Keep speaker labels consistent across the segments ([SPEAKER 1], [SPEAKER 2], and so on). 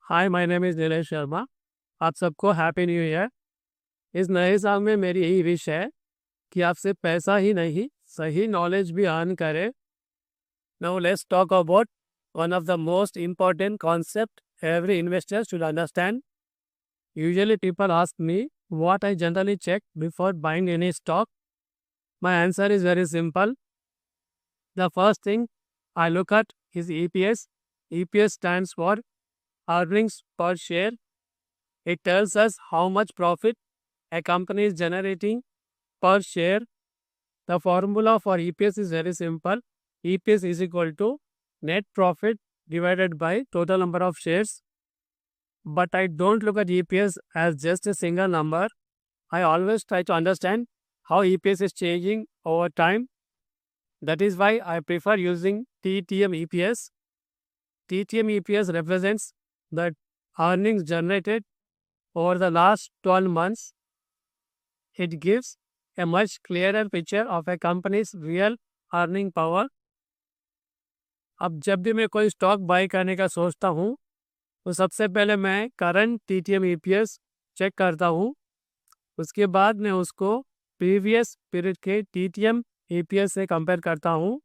[SPEAKER 1] Hi, my name is Nilesh Sharma. आप सबको happy new year. इस नए साल में मेरी यही विश है कि आपसे पैसा ही नहीं, सही नॉलेज भी अर्न करें। Now let's talk about one of the most important concept every investor should understand. Usually people ask me what I generally check before buying any stock. My answer is very simple. The first thing I look at is EPS. EPS stands for earnings per share. It tells us how much profit a company is generating per share. The formula for EPS is very simple. EPS is equal to net profit divided by total number of shares. But I don't look at EPS as just a single number. I always try to understand how EPS is changing over time. That is why I prefer using TTM EPS. TTM EPS represents the earnings generated over the last 12 months. It gives a much clearer picture of a company's real earning power. अब जब भी मैं कोई stock bye करने का सोचता हूँ तो सबसे पहले मैं करंट TTM EPS चेक करता हूँ। उसके बाद मैं उसको प्रीवियस पीरियड के TTM EPS से कंपेयर करता हूँ।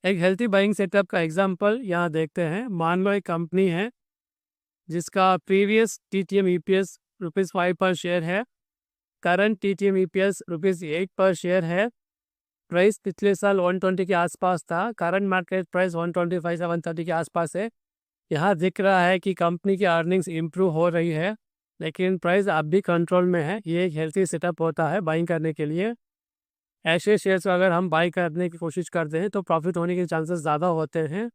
[SPEAKER 1] एक हेल्थी बाइंग सेटअप का एग्जांपल यहाँ देखते हैं। मान लो एक कंपनी है जिसका प्रीवियस TTM EPS ₹5 पर शेयर है, करंट TTM EPS ₹8 पर शेयर है। प्राइस पिछले साल 120 के आसपास था, करंट मार्केट प्राइस 125 से 130 के आसपास है। यहाँ दिख रहा है कि कंपनी की अर्निंग्स इम्प्रूव हो रही है, लेकिन प्राइस अब भी कंट्रोल में है। ये एक हेल्थी सेटअप होता है बाइंग करने के लिए। ऐसे शेयर्स अगर हम बाई करने की कोशिश करते हैं तो प्रॉफिट होने के चांसेस ज़्यादा होते हैं।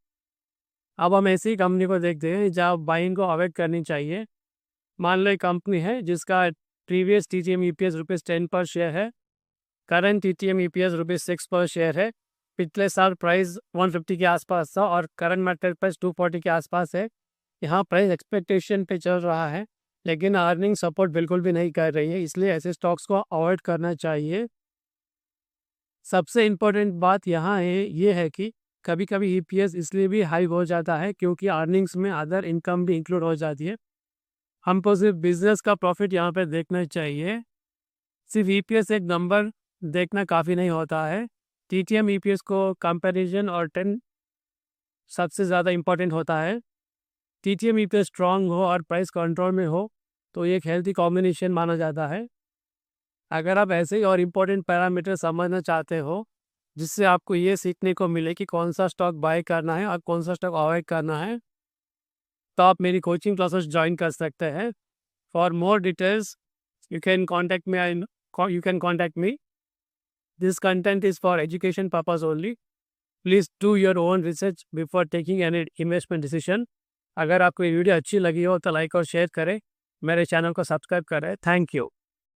[SPEAKER 1] अब हम ऐसी कंपनी को देखते हैं जहाँ बाइंग को अवॉइड करनी चाहिए। मान लो एक कंपनी है जिसका प्रीवियस TTM EPS ₹10 पर शेयर है, करंट TTM EPS ₹6 पर शेयर है। पिछले साल प्राइस 150 के आसपास था और करंट मार्केट प्राइस 240 के आसपास है। यहाँ प्राइस एक्सपेक्टेशन पे चल रहा है, लेकिन अर्निंग सपोर्ट बिल्कुल भी नहीं कर रही है, इसलिए ऐसे स्टॉक्स को अवॉइड करना चाहिए। सबसे इम्पोर्टेंट बात यहाँ ये है कि कभी कभी EPS इसलिए भी हाई हो जाता है क्योंकि अर्निंग्स में अदर इनकम भी इंक्लूड हो जाती है। हमको सिर्फ बिजनेस का प्रॉफिट यहाँ पे देखना चाहिए। सिर्फ EPS एक नंबर देखना काफ़ी नहीं होता है। TTM EPS को कंपैरिजन और 10 सबसे ज़्यादा इम्पोर्टेंट होता है। TTM EPS स्ट्रांग हो और प्राइस कंट्रोल में हो तो ये एक हेल्थी कॉम्बिनेशन माना जाता है। अगर आप ऐसे ही और इम्पोर्टेंट पैरामीटर समझना चाहते हो जिससे आपको ये सीखने को मिले कि कौन सा स्टॉक बाय करना है और कौन सा स्टॉक अवॉइड करना है, तो आप मेरी कोचिंग क्लासेस ज्वाइन कर सकते हैं। For more details you can contact me. This content is for education purpose only. Please do your own research before taking any investment decision. अगर आपको ये वीडियो अच्छी लगी हो तो लाइक और शेयर करें, मेरे चैनल को सब्सक्राइब करें। Thank you.